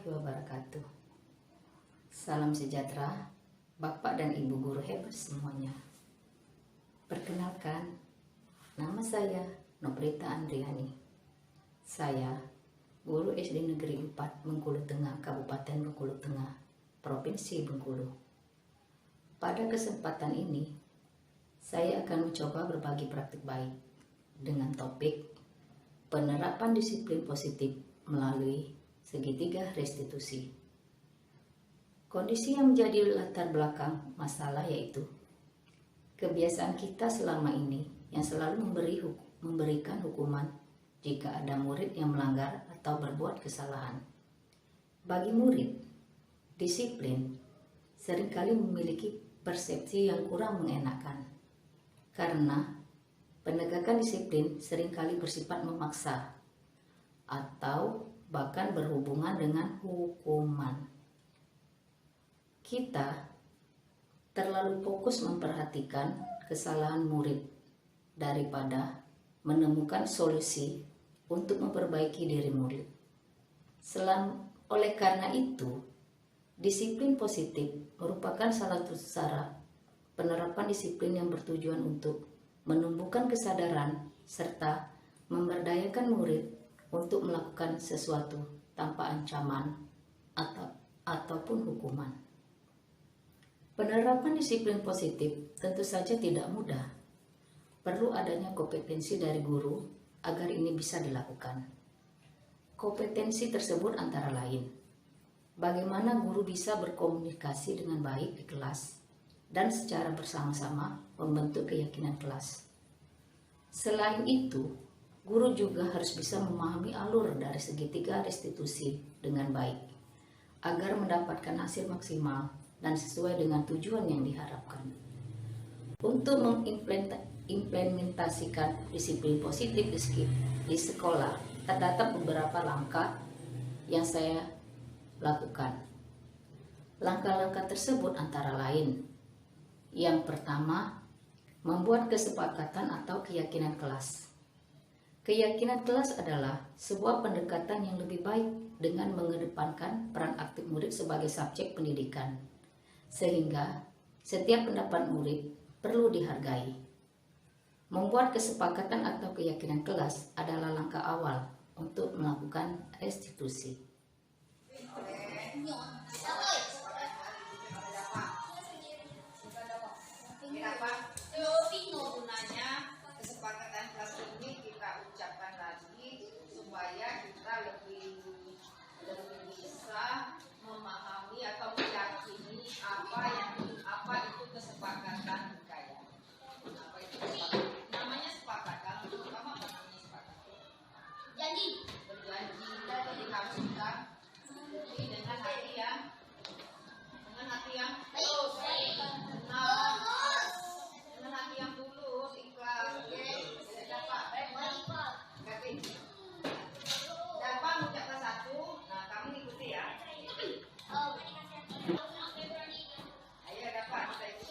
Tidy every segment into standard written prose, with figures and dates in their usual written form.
warahmatullahi wabarakatuh. Salam sejahtera, Bapak dan Ibu guru hebat semuanya. Perkenalkan, nama saya Nobrita Andriani. Saya guru SD Negeri 4 Bengkulu Tengah, Kabupaten Bengkulu Tengah, Provinsi Bengkulu. Pada kesempatan ini, saya akan mencoba berbagi praktik baik dengan topik penerapan disiplin positif melalui segitiga restitusi. Kondisi yang menjadi latar belakang masalah yaitu kebiasaan kita selama ini yang selalu memberikan hukuman jika ada murid yang melanggar atau berbuat kesalahan. Bagi murid, disiplin seringkali memiliki persepsi yang kurang mengenakan karena penegakan disiplin seringkali bersifat memaksa atau bahkan berhubungan dengan hukuman. Kita terlalu fokus memperhatikan kesalahan murid daripada menemukan solusi untuk memperbaiki diri murid. Oleh karena itu, disiplin positif merupakan salah satu cara penerapan disiplin yang bertujuan untuk menumbuhkan kesadaran serta memberdayakan murid untuk melakukan sesuatu tanpa ancaman ataupun hukuman. Penerapan disiplin positif tentu saja tidak mudah. Perlu adanya kompetensi dari guru agar ini bisa dilakukan. Kompetensi tersebut antara lain, bagaimana guru bisa berkomunikasi dengan baik di kelas dan secara bersama-sama membentuk keyakinan kelas. Selain itu, guru juga harus bisa memahami alur dari segitiga restitusi dengan baik agar mendapatkan hasil maksimal dan sesuai dengan tujuan yang diharapkan. Untuk mengimplementasikan disiplin positif di sekolah, terdapat beberapa langkah yang saya lakukan. Langkah-langkah tersebut antara lain, yang pertama, membuat kesepakatan atau keyakinan kelas. Keyakinan kelas adalah sebuah pendekatan yang lebih baik dengan mengedepankan peran aktif murid sebagai subjek pendidikan, sehingga setiap pendapat murid perlu dihargai. Membuat kesepakatan atau keyakinan kelas adalah langkah awal untuk melakukan restitusi. Gunanya kesepakatan kelas ini kita ucapkan lagi supaya kita lebih bisa memahami atau meyakini apa itu kesepakatan kayak apa itu kesepakatan. Namanya sepakat, dalam pertama apa namanya sepakat? Berjanji. Jadi harus kita dengan hati yang tulus, dengan hati yang tulus, ikhlas. Oke, dapat mengucapkan satu. Nah, kami ikuti ya. Ayo dapat kita ikuti.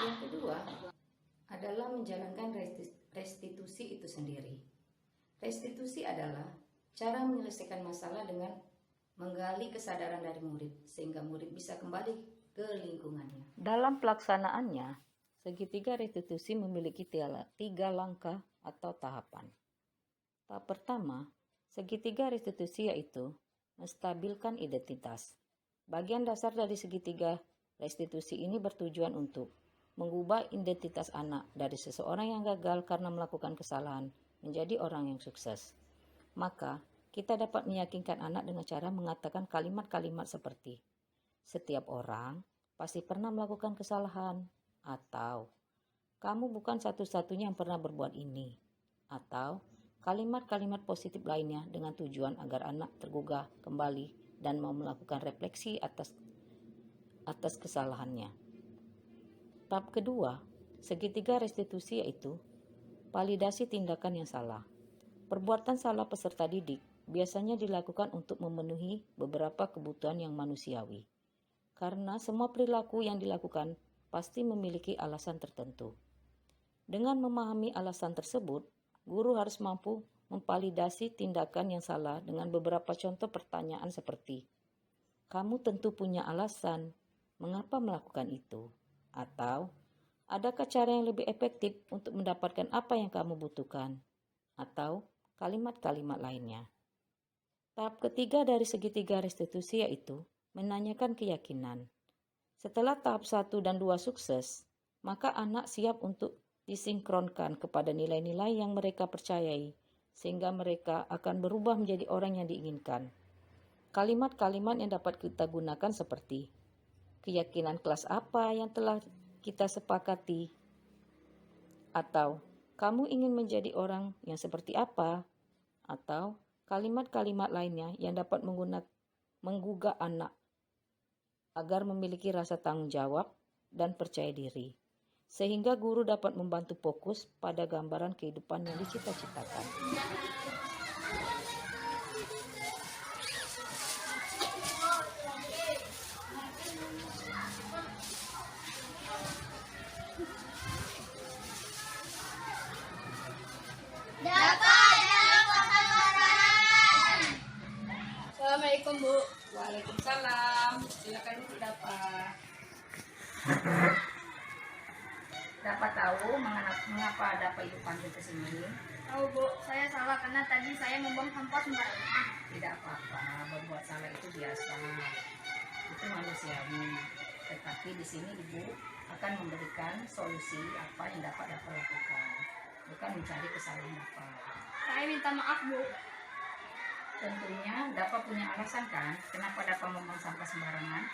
Yang kedua adalah menjalankan restitusi itu sendiri. Restitusi adalah cara menyelesaikan masalah dengan menggali kesadaran dari murid, sehingga murid bisa kembali ke lingkungannya. Dalam pelaksanaannya, segitiga restitusi memiliki 3 langkah atau tahapan. Tahap pertama, segitiga restitusi yaitu menstabilkan identitas. Bagian dasar dari segitiga restitusi ini bertujuan untuk mengubah identitas anak dari seseorang yang gagal karena melakukan kesalahan menjadi orang yang sukses. Maka, kita dapat meyakinkan anak dengan cara mengatakan kalimat-kalimat seperti, "Setiap orang pasti pernah melakukan kesalahan," atau "Kamu bukan satu-satunya yang pernah berbuat ini," atau kalimat-kalimat positif lainnya dengan tujuan agar anak tergugah kembali dan mau melakukan refleksi atas kesalahannya. Tahap kedua, segitiga restitusi yaitu validasi tindakan yang salah. Perbuatan salah peserta didik biasanya dilakukan untuk memenuhi beberapa kebutuhan yang manusiawi. Karena semua perilaku yang dilakukan pasti memiliki alasan tertentu. Dengan memahami alasan tersebut, guru harus mampu memvalidasi tindakan yang salah dengan beberapa contoh pertanyaan seperti, "Kamu tentu punya alasan mengapa melakukan itu?" Atau, "Adakah cara yang lebih efektif untuk mendapatkan apa yang kamu butuhkan?" Atau kalimat-kalimat lainnya. Tahap ketiga dari segitiga restitusi yaitu menanyakan keyakinan. Setelah tahap 1 dan 2 sukses, maka anak siap untuk disinkronkan kepada nilai-nilai yang mereka percayai, sehingga mereka akan berubah menjadi orang yang diinginkan. Kalimat-kalimat yang dapat kita gunakan seperti, "Keyakinan kelas apa yang telah kita sepakati?" Atau, "Kamu ingin menjadi orang yang seperti apa?" Atau kalimat-kalimat lainnya yang dapat menggugah anak agar memiliki rasa tanggung jawab dan percaya diri, sehingga guru dapat membantu fokus pada gambaran kehidupan yang dicita-citakan. Assalamualaikum Bu. Waalaikumsalam. Silakan dulu Dapat. Dapat tahu mengapa Dapat Ibu panggil ke sini? Tahu Bu, saya salah karena tadi saya membuang sampah sembarangan. Tidak apa-apa, berbuat salah itu biasa. Itu manusiawi. Tetapi di sini Ibu akan memberikan solusi apa yang dapat lakukan, bukan mencari kesalahan Dapat. Saya minta maaf Bu. Tentunya Dapat punya alasan kan, kenapa Dapat membuang sampah sembarangan?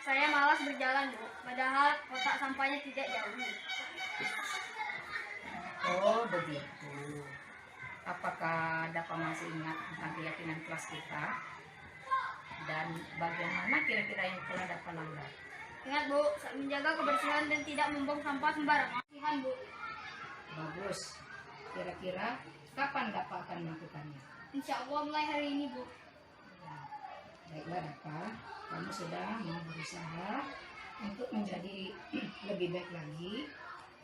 Saya malas berjalan Bu, padahal kotak sampahnya tidak jauh. Oh begitu. Apakah Dapat masih ingat tentang keyakinan kelas kita? Dan bagian mana kira-kira yang telah Dapat langgar? Ingat Bu, menjaga kebersihan dan tidak membuang sampah sembarangan. Tuhan Bu. Bagus. Kira-kira kapan Dapat akan melakukannya? Insya Allah mulai hari ini Bu. Baiklah Dapat, kamu sudah mau berusaha untuk menjadi lebih baik lagi.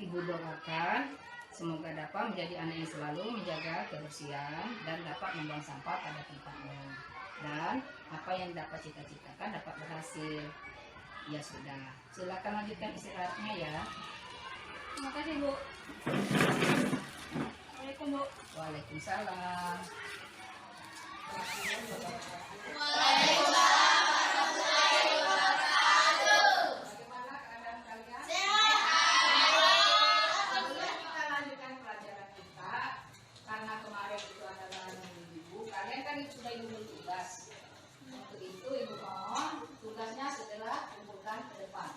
Ibu doakan semoga Dapat menjadi anak yang selalu menjaga kebersihan dan dapat membuang sampah pada tempatnya. Dan apa yang Dapat cita-citakan dapat berhasil. Ya sudah, silakan lanjutkan istirahatnya ya. Terima kasih Bu. Assalamualaikum Bu. Waalaikumsalam. Bagaimana keadaan kalian? Sebelum kita lanjutkan pelajaran kita, karena kemarin itu adalah minggu, kalian kan sudah Ibu beri tugas. Untuk itu Ibu mohon tugasnya segera kumpulkan ke depan.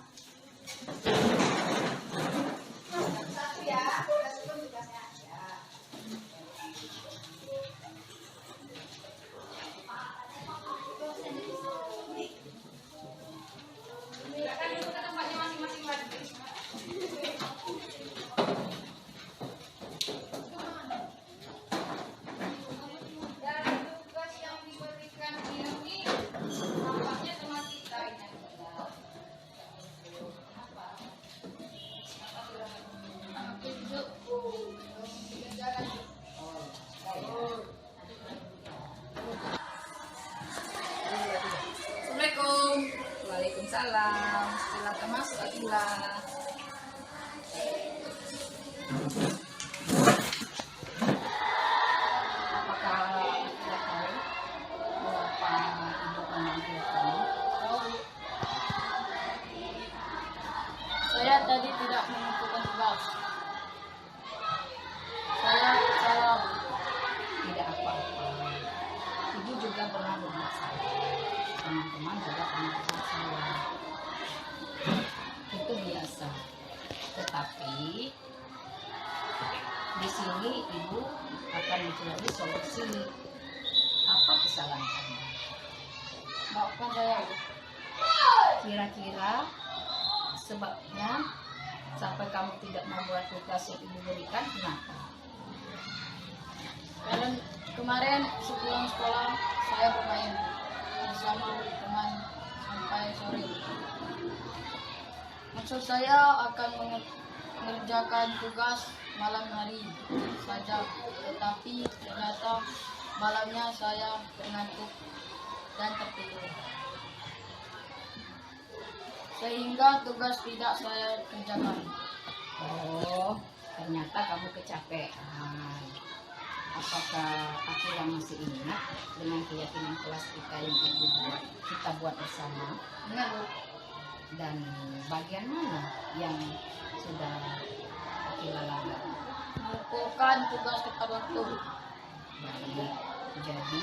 Satu ya, kita susun tugasnya ya. Apakah Akila tahu berapa ibu memanggil kamu? Saya tadi tidak mengumpulkan tugas. Saya salah. Tidak apa-apa. Ibu juga pernah berbuat salah. Teman-teman juga pernah berbuat salah. Itu biasa. Tetapi di sini ibu akan mencari solusi. Apa kesalahan kamu? Maafkan saya. Kira-kira sebabnya sampai kamu tidak membuat tugas yang ibu berikan kenapa? Karena kemarin sepulang sekolah saya bermain bersama teman sampai sore. Maksud saya akan mengerjakan tugas malam hari saja, tetapi ternyata malamnya saya mengantuk dan tertidur, sehingga tugas tidak saya kerjakan. Oh, ternyata kamu kecapean. Apakah Akila masih ingat dengan keyakinan kelas kita yang kita buat bersama? Ingat, Bu? Dan bagian mana yang sudah Akila langgar? Mengumpulkan tugas tepat waktu. Baik. Jadi,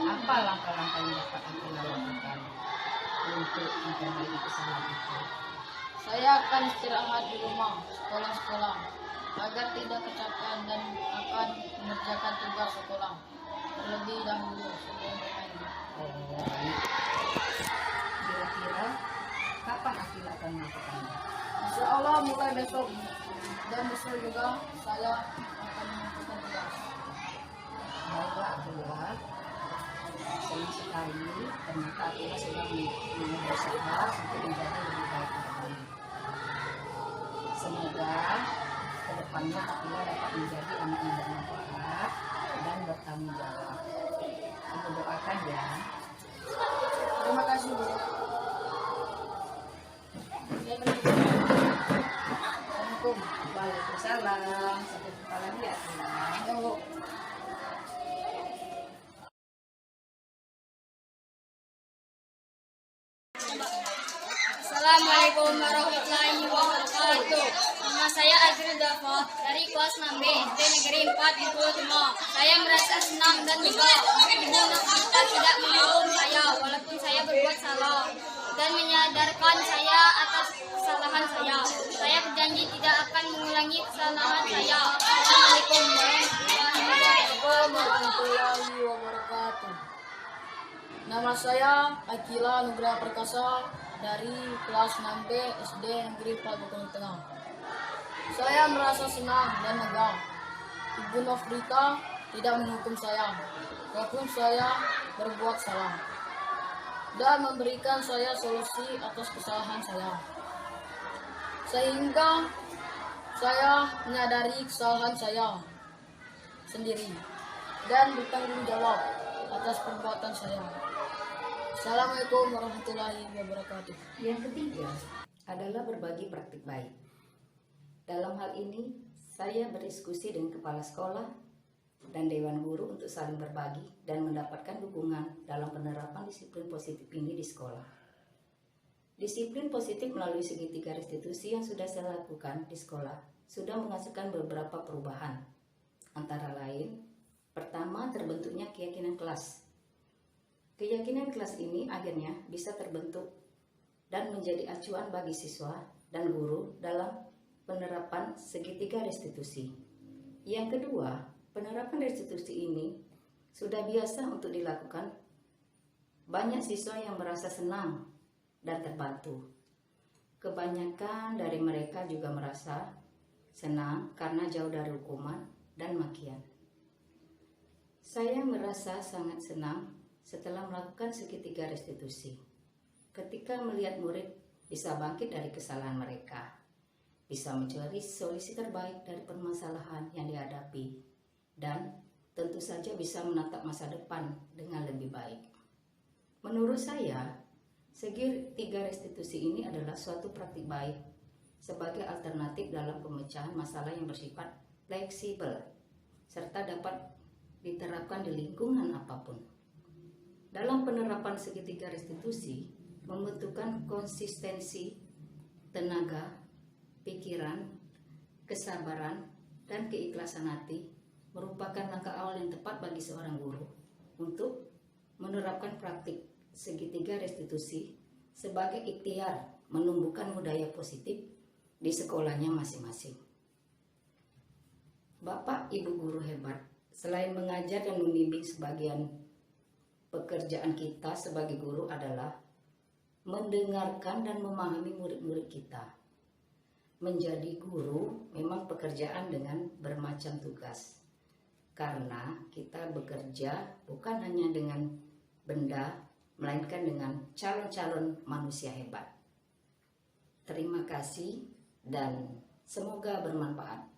apa langkah-langkah yang dapat Akila lakukan untuk memperbaiki kesalahan itu? Saya akan istirahat di rumah sekolah-sekolah agar tidak kecapean dan akan mengerjakan tugas sekolah terlebih dahulu sebelum bermain. Oh, baik. Kira-kira kapan Akila akan melakukannya? Insya Allah mulai besok dan besok juga saya akan mengumpulkan tugas. Baiklah Akila, senang sekali ternyata Akila sudah berusaha untuk menjadi lebih baik lagi. Semoga kedepannya Akila dapat menjadi anak yang bermanfaat dan bertanggung jawab. Ibu doakan ya. Terima kasih, Bu. Saya pergi. Assalamualaikum. Waalaikumsalam. Sampai jumpa lagi ya Akila. Ya, Bu. Assalamualaikum warahmatullahi wabarakatuh. Nama saya Azril Dafa dari kelas 6B SD Negeri 4 Bengkulu Timur. Saya merasa senang dan juga ibu kita tidak menghukum saya walaupun saya berbuat salah dan menyadarkan saya atas kesalahan saya. Saya berjanji tidak akan mengulangi kesalahan saya. Assalamualaikum warahmatullahi wabarakatuh. Nama saya Akila Nugraha Perkasa dari kelas 6B SD Negeri 4 Bengkulu Tengah. Saya merasa senang dan lega. Ibu Nofrita tidak menghukum saya, walaupun saya berbuat salah, dan memberikan saya solusi atas kesalahan saya. Sehingga saya menyadari kesalahan saya sendiri dan bertanggung jawab atas perbuatan saya. Assalamualaikum warahmatullahi wabarakatuh. Yang ketiga adalah berbagi praktik baik. Dalam hal ini, saya berdiskusi dengan kepala sekolah dan dewan guru untuk saling berbagi dan mendapatkan dukungan dalam penerapan disiplin positif ini di sekolah. Disiplin positif melalui segitiga restitusi yang sudah saya lakukan di sekolah sudah menghasilkan beberapa perubahan. Antara lain, pertama terbentuknya keyakinan kelas. Keyakinan kelas ini akhirnya bisa terbentuk dan menjadi acuan bagi siswa dan guru dalam penerapan segitiga restitusi. Yang kedua, penerapan restitusi ini sudah biasa untuk dilakukan. Banyak siswa yang merasa senang dan terbantu. Kebanyakan dari mereka juga merasa senang karena jauh dari hukuman dan makian. Saya merasa sangat senang setelah melakukan segitiga restitusi. Ketika melihat murid bisa bangkit dari kesalahan mereka, bisa mencari solusi terbaik dari permasalahan yang dihadapi, dan tentu saja bisa menatap masa depan dengan lebih baik. Menurut saya, segitiga restitusi ini adalah suatu praktik baik, sebagai alternatif dalam pemecahan masalah yang bersifat fleksibel serta dapat diterapkan di lingkungan apapun. Dalam penerapan segitiga restitusi membutuhkan konsistensi, tenaga, pikiran, kesabaran, dan keikhlasan hati merupakan langkah awal yang tepat bagi seorang guru untuk menerapkan praktik segitiga restitusi sebagai ikhtiar menumbuhkan budaya positif di sekolahnya masing-masing. Bapak Ibu guru hebat, selain mengajar dan membimbing, sebagian pekerjaan kita sebagai guru adalah mendengarkan dan memahami murid-murid kita. Menjadi guru memang pekerjaan dengan bermacam tugas, karena kita bekerja bukan hanya dengan benda, melainkan dengan calon-calon manusia hebat. Terima kasih dan semoga bermanfaat.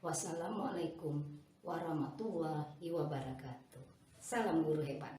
Wassalamualaikum warahmatullahi wabarakatuh. Salam guru hebat.